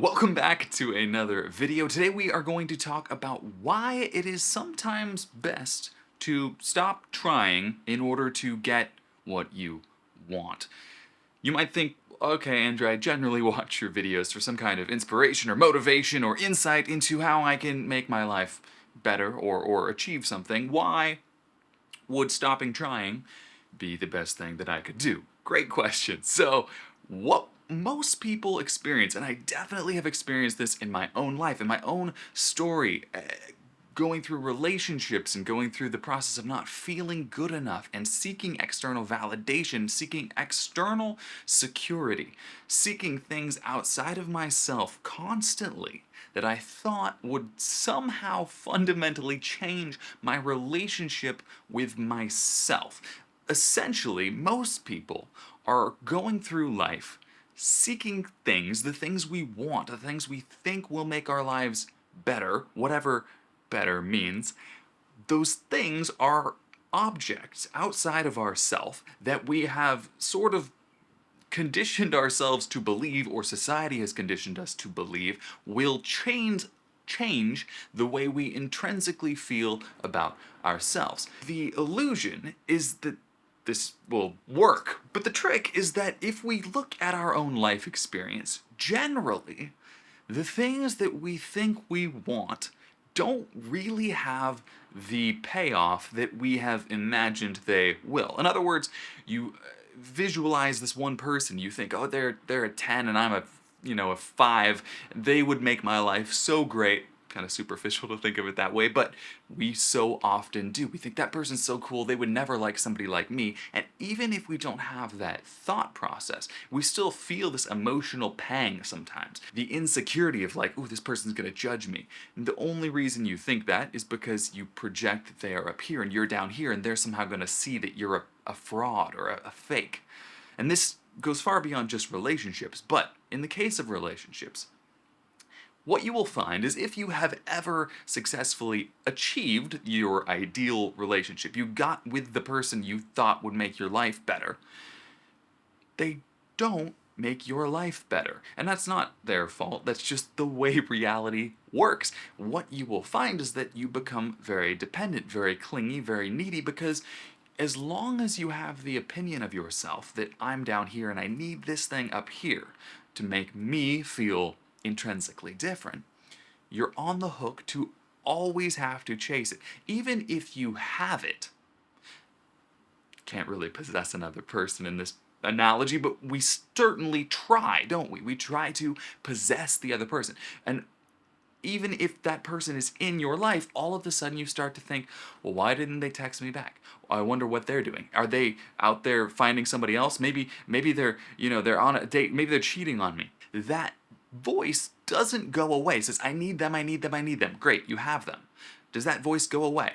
Welcome back to another video. Today we are going to talk about why it is sometimes best to stop trying in order to get what you want. You might think, okay, Andrew, I generally watch your videos for some kind of inspiration or motivation or insight into how I can make my life better or achieve something. Why would stopping trying be the best thing that I could do? Great question. So, what most people experience, and I definitely have experienced this in my own life, in my own story, going through relationships and going through the process of not feeling good enough and seeking external validation, seeking external security, seeking things outside of myself constantly that I thought would somehow fundamentally change my relationship with myself. Essentially, most people are going through life seeking things, the things we want, the things we think will make our lives better, whatever better means. Those things are objects outside of ourself that we have sort of conditioned ourselves to believe, or society has conditioned us to believe, will change the way we intrinsically feel about ourselves. The illusion is that this will work, but the trick is that if we look at our own life experience, generally, the things that we think we want don't really have the payoff that we have imagined they will. In other words, you visualize this one person, you think, oh, they're a 10 and I'm a 5. They would make my life so great. Kind of superficial to think of it that way, but we so often do. We think that person's so cool, they would never like somebody like me. And even if we don't have that thought process, we still feel this emotional pang sometimes. The insecurity of like, ooh, this person's gonna judge me. And the only reason you think that is because you project that they are up here and you're down here, and they're somehow gonna see that you're a fraud or a fake. And this goes far beyond just relationships, but in the case of relationships, what you will find is if you have ever successfully achieved your ideal relationship, you got with the person you thought would make your life better, they don't make your life better. And that's not their fault, that's just the way reality works. What you will find is that you become very dependent, very clingy, very needy, because as long as you have the opinion of yourself that I'm down here and I need this thing up here to make me feel intrinsically different, you're on the hook to always have to chase it. Even if you have it, can't really possess another person in this analogy, but we certainly try, don't we? We try to possess the other person. And even if that person is in your life, all of a sudden you start to think, well, why didn't they text me back? I wonder what they're doing. Are they out there finding somebody else? Maybe they're, they're on a date. Maybe they're cheating on me. That voice doesn't go away. It says, I need them, I need them, I need them. Great, you have them. Does that voice go away?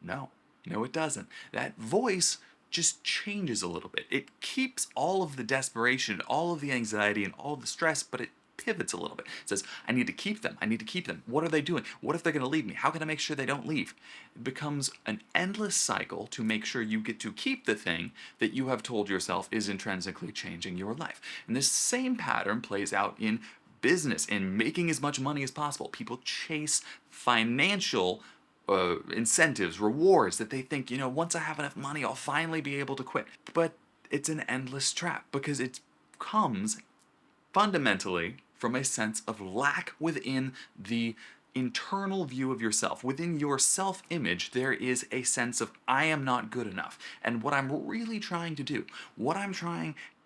No, it doesn't. That voice just changes a little bit. It keeps all of the desperation, all of the anxiety, and all of the stress, but it pivots a little bit. It says, I need to keep them. I need to keep them. What are they doing? What if they're going to leave me? How can I make sure they don't leave? It becomes an endless cycle to make sure you get to keep the thing that you have told yourself is intrinsically changing your life. And this same pattern plays out in business, in making as much money as possible. People chase financial incentives, rewards that they think, once I have enough money, I'll finally be able to quit. But it's an endless trap because it comes fundamentally from a sense of lack within the internal view of yourself. Within your self-image, there is a sense of, I am not good enough. And what I'm really trying to do,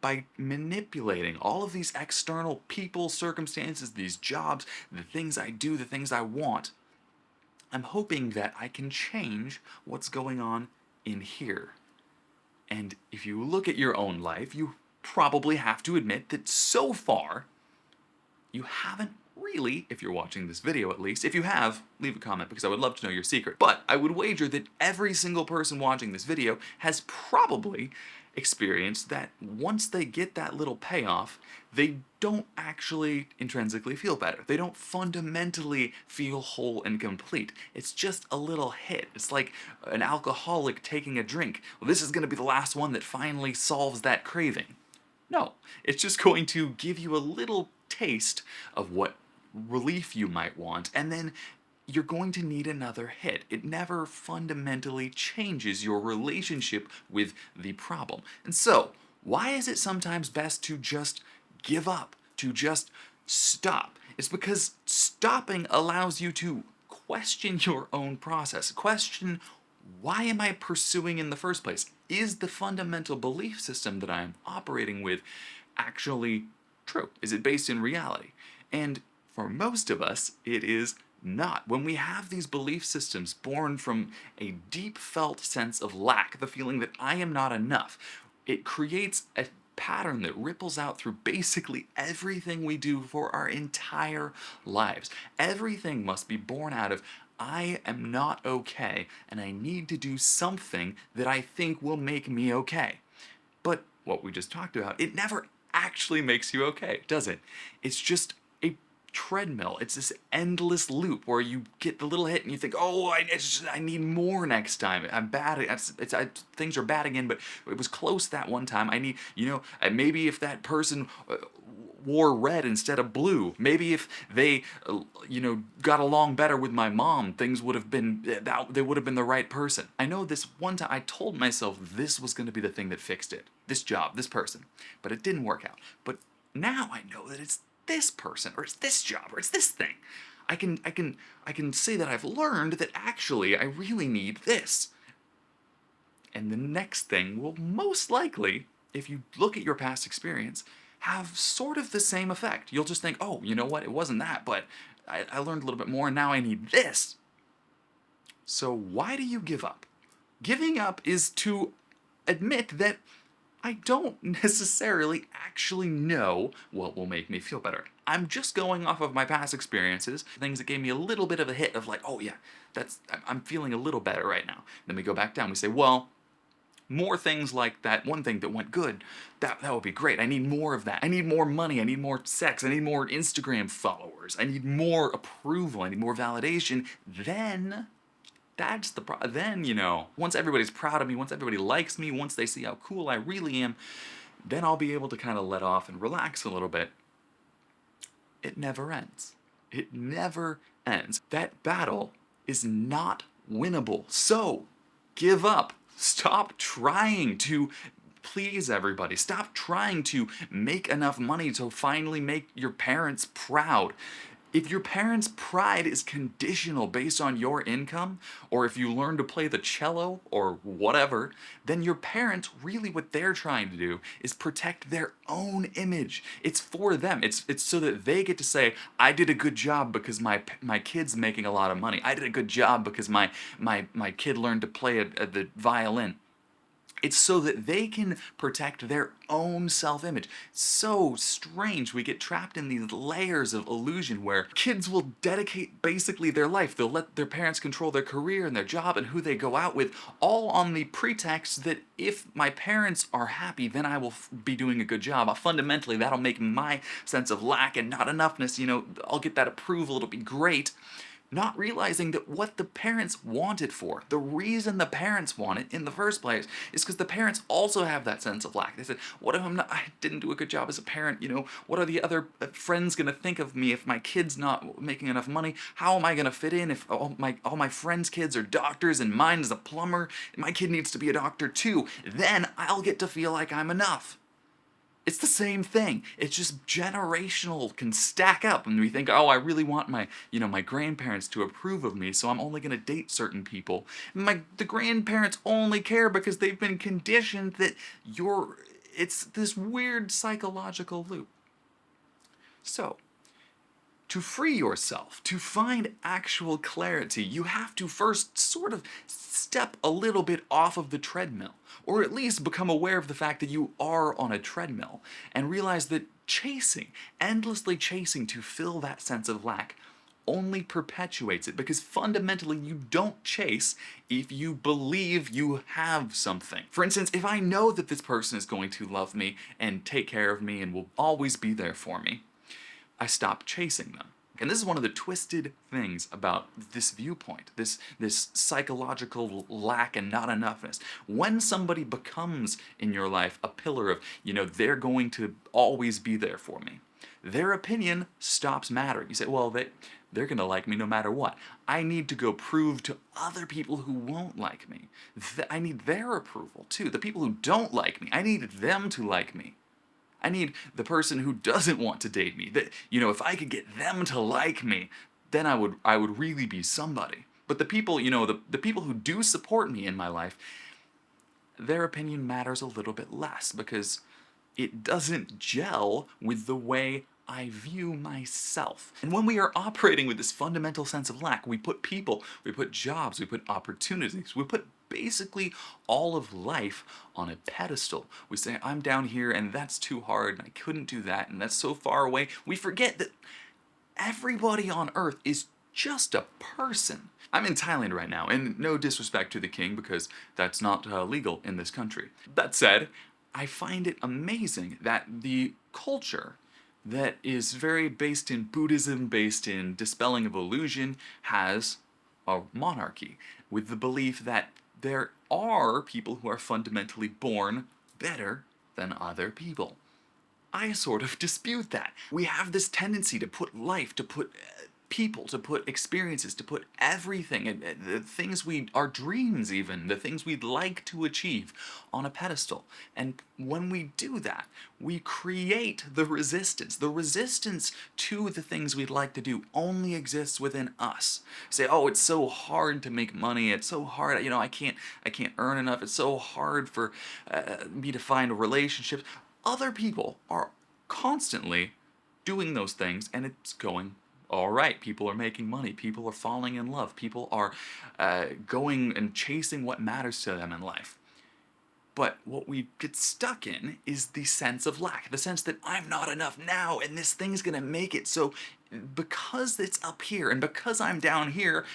by manipulating all of these external people, circumstances, these jobs, the things I do, the things I want, I'm hoping that I can change what's going on in here. And if you look at your own life, you probably have to admit that so far, you haven't really, if you're watching this video at least, if you have, leave a comment because I would love to know your secret. But I would wager that every single person watching this video has probably experienced that once they get that little payoff, they don't actually intrinsically feel better. They don't fundamentally feel whole and complete. It's just a little hit. It's like an alcoholic taking a drink. Well, this is going to be the last one that finally solves that craving. No, it's just going to give you a little taste of what relief you might want, and then you're going to need another hit. It never fundamentally changes your relationship with the problem. And so, why is it sometimes best to just give up, to just stop? It's because stopping allows you to question your own process. Question, why am I pursuing in the first place? Is the fundamental belief system that I'm operating with actually true? Is it based in reality? And for most of us, it is not. When we have these belief systems born from a deep felt sense of lack, the feeling that I am not enough, it creates a pattern that ripples out through basically everything we do for our entire lives. Everything must be born out of I am not okay, and I need to do something that I think will make me okay. But what we just talked about, it never actually makes you okay, does it? It's just a treadmill. It's this endless loop where you get the little hit and you think, oh, I need more next time. I'm bad. Things are bad again, but it was close that one time. I need, maybe if that person wore red instead of blue. Maybe if they, got along better with my mom, things would have been, they would have been the right person. I know this one time I told myself this was going to be the thing that fixed it. This job, this person. But it didn't work out. But now I know that it's this person, or it's this job, or it's this thing. I can say that I've learned that actually I really need this. And the next thing will most likely, if you look at your past experience, have sort of the same effect. You'll just think, oh, you know what, it wasn't that, but I learned a little bit more and now I need this. So why do you give up? Giving up is to admit that I don't necessarily actually know what will make me feel better. I'm just going off of my past experiences, things that gave me a little bit of a hit of like, oh yeah, I'm feeling a little better right now. Then we go back down, we say, well, more things like that one thing that went good, that would be great. I need more of that. I need more money. I need more sex. I need more Instagram followers. I need more approval. I need more validation. Then that's the problem. Then, once everybody's proud of me, once everybody likes me, once they see how cool I really am, then I'll be able to kind of let off and relax a little bit. It never ends. It never ends. That battle is not winnable. So, give up. Stop trying to please everybody. Stop trying to make enough money to finally make your parents proud. If your parents' pride is conditional based on your income, or if you learn to play the cello or whatever, then your parents, really what they're trying to do is protect their own image. It's for them. It's so that they get to say, I did a good job because my kid's making a lot of money. I did a good job because my kid learned to play the violin. It's so that they can protect their own self-image. So strange. We get trapped in these layers of illusion where kids will dedicate basically their life. They'll let their parents control their career and their job and who they go out with, all on the pretext that if my parents are happy, then I will be doing a good job. Fundamentally, that'll make my sense of lack and not enoughness, I'll get that approval, it'll be great. Not realizing that what the parents want it for, the reason the parents want it in the first place, is because the parents also have that sense of lack. They said, what if I didn't do a good job as a parent, what are the other friends gonna think of me if my kid's not making enough money? How am I gonna fit in if all my friends' kids are doctors and mine is a plumber, and my kid needs to be a doctor too? Then I'll get to feel like I'm enough. It's the same thing. It's just generational, can stack up, and we think, oh, I really want my grandparents to approve of me, so I'm only gonna date certain people. The grandparents only care because they've been conditioned that it's this weird psychological loop. So, to free yourself, to find actual clarity, you have to first sort of step a little bit off of the treadmill, or at least become aware of the fact that you are on a treadmill, and realize that endlessly chasing to fill that sense of lack, only perpetuates it, because fundamentally you don't chase if you believe you have something. For instance, if I know that this person is going to love me and take care of me and will always be there for me, I stop chasing them. And this is one of the twisted things about this viewpoint, this psychological lack and not enoughness. When somebody becomes in your life a pillar of, they're going to always be there for me, their opinion stops mattering. You say, well, they're going to like me no matter what. I need to go prove to other people who won't like me. I need their approval too. The people who don't like me, I need them to like me. I need the person who doesn't want to date me. That, if I could get them to like me, then I would really be somebody. But the people, the people who do support me in my life, their opinion matters a little bit less because it doesn't gel with the way I view myself. And when we are operating with this fundamental sense of lack, we put people, we put jobs, we put opportunities, we put basically all of life on a pedestal. We say, I'm down here and that's too hard and I couldn't do that and that's so far away. We forget that everybody on earth is just a person. I'm in Thailand right now, and no disrespect to the king because that's not legal in this country. That said, I find it amazing that the culture that is very based in Buddhism, based in dispelling of illusion, has a monarchy with the belief that there are people who are fundamentally born better than other people. I sort of dispute that. We have this tendency to put life, to put people, to put experiences, to put everything, and the things our dreams even, the things we'd like to achieve on a pedestal. And when we do that, we create the resistance. The resistance to the things we'd like to do only exists within us. Say, oh, it's so hard to make money. It's so hard. I can't earn enough. It's so hard for me to find relationships. Other people are constantly doing those things, and it's going all right. People are making money. People are falling in love. People are going and chasing what matters to them in life. But what we get stuck in is the sense of lack, the sense that I'm not enough now and this thing's gonna make it. So because it's up here and because I'm down here,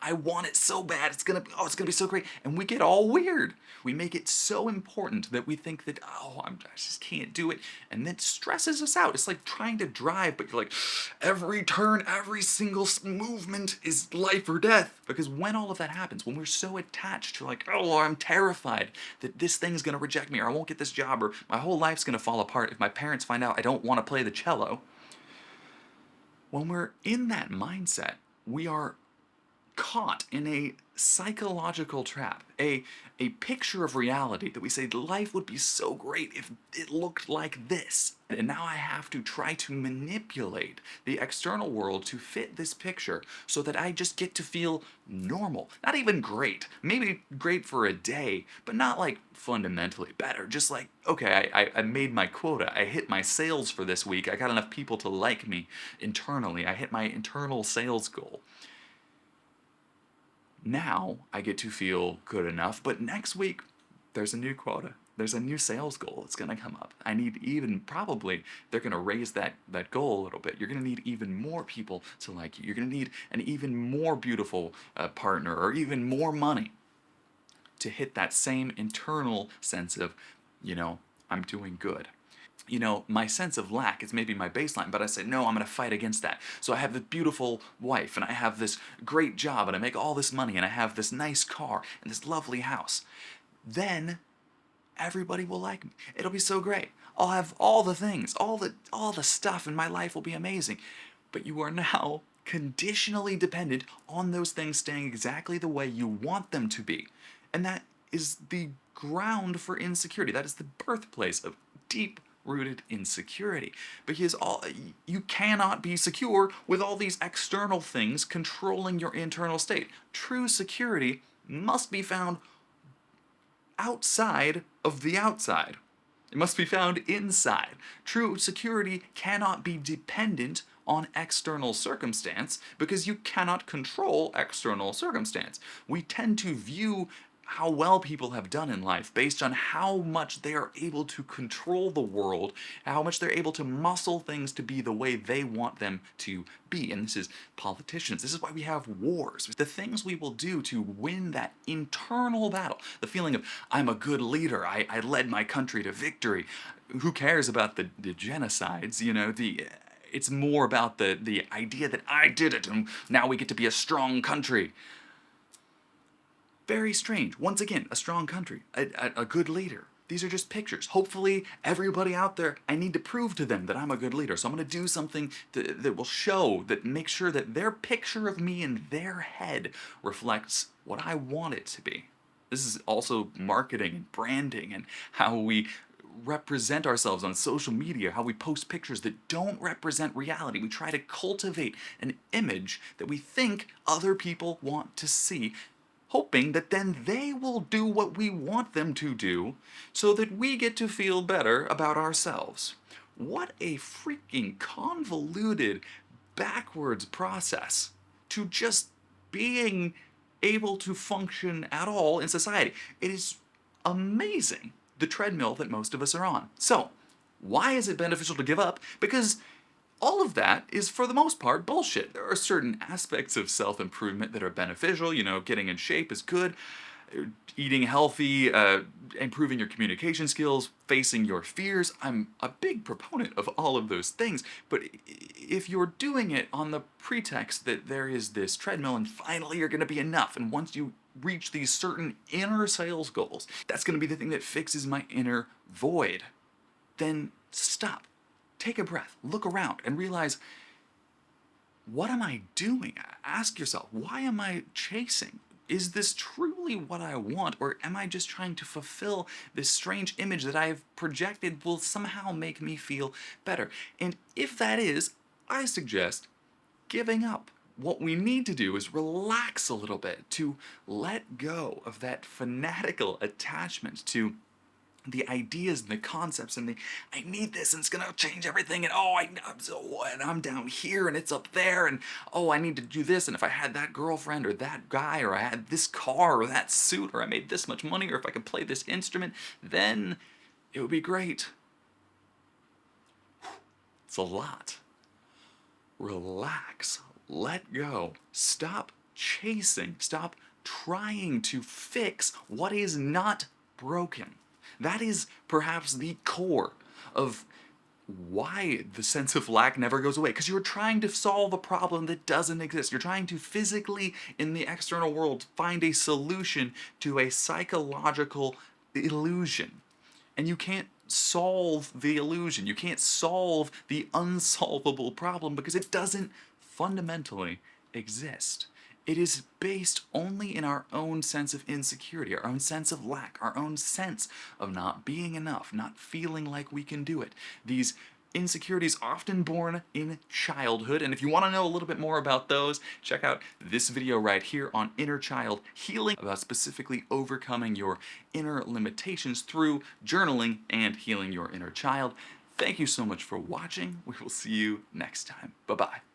I want it so bad. It's gonna be so great. And we get all weird. We make it so important that we think that, I just can't do it. And that stresses us out. It's like trying to drive, but you're like, every turn, every single movement is life or death. Because when all of that happens, when we're so attached to I'm terrified that this thing's gonna reject me, or I won't get this job, or my whole life's gonna fall apart if my parents find out I don't wanna play the cello. When we're in that mindset, we are caught in a psychological trap, a picture of reality that we say life would be so great if it looked like this. And now I have to try to manipulate the external world to fit this picture so that I just get to feel normal. Not even great. Maybe great for a day, but not like fundamentally better. Just like, okay, I made my quota. I hit my sales for this week. I got enough people to like me internally. I hit my internal sales goal. Now I get to feel good enough, but next week there's a new quota. There's a new sales goal that's going to come up. I need probably they're going to raise that goal a little bit. You're going to need even more people to like you. You're going to need an even more beautiful partner or even more money to hit that same internal sense of, I'm doing good. My sense of lack is maybe my baseline, but I say, no, I'm going to fight against that. So I have this beautiful wife, and I have this great job, and I make all this money, and I have this nice car, and this lovely house. Then everybody will like me. It'll be so great. I'll have all the things, all the stuff in my life will be amazing. But you are now conditionally dependent on those things staying exactly the way you want them to be. And that is the ground for insecurity. That is the birthplace of deep rooted insecurity, because you cannot be secure with all these external things controlling your internal state. True security must be found outside of the outside. It must be found inside. True security cannot be dependent on external circumstance because you cannot control external circumstance. We tend to view how well people have done in life based on how much they are able to control the world, how much they're able to muscle things to be the way they want them to be. And this is politicians. This is why we have wars. The things we will do to win that internal battle, the feeling of, I'm a good leader, I led my country to victory. Who cares about the genocides, it's more about the idea that I did it and now we get to be a strong country. Very strange. Once again, a strong country, a good leader. These are just pictures. Hopefully, everybody out there, I need to prove to them that I'm a good leader. So I'm going to do something that will show, that makes sure that their picture of me in their head reflects what I want it to be. This is also marketing and branding and how we represent ourselves on social media, how we post pictures that don't represent reality. We try to cultivate an image that we think other people want to see, hoping that then they will do what we want them to do so that we get to feel better about ourselves. What a freaking convoluted, backwards process to just being able to function at all in society. It is amazing, the treadmill that most of us are on. So, why is it beneficial to give up? Because all of that is, for the most part, bullshit. There are certain aspects of self-improvement that are beneficial. You know, getting in shape is good. Eating healthy, improving your communication skills, facing your fears. I'm a big proponent of all of those things. But if you're doing it on the pretext that there is this treadmill and finally you're going to be enough, and once you reach these certain inner sales goals, that's going to be the thing that fixes my inner void, then stop. Take a breath, look around, and realize, what am I doing? Ask yourself, why am I chasing? Is this truly what I want, or am I just trying to fulfill this strange image that I've projected will somehow make me feel better? And if that is, I suggest giving up. What we need to do is relax a little bit, to let go of that fanatical attachment to the ideas and the concepts and the, I need this and it's gonna change everything, and I'm down here and it's up there, and oh, I need to do this, and if I had that girlfriend or that guy, or I had this car or that suit, or I made this much money, or if I could play this instrument, then it would be great. It's a lot. Relax, let go, stop chasing, stop trying to fix what is not broken. That is perhaps the core of why the sense of lack never goes away, because you're trying to solve a problem that doesn't exist. You're trying to physically, in the external world, find a solution to a psychological illusion. And you can't solve the illusion. You can't solve the unsolvable problem because it doesn't fundamentally exist. It is based only in our own sense of insecurity, our own sense of lack, our own sense of not being enough, not feeling like we can do it. These insecurities often born in childhood, and if you want to know a little bit more about those, check out this video right here on inner child healing, about specifically overcoming your inner limitations through journaling and healing your inner child. Thank you so much for watching. We will see you next time. Bye-bye.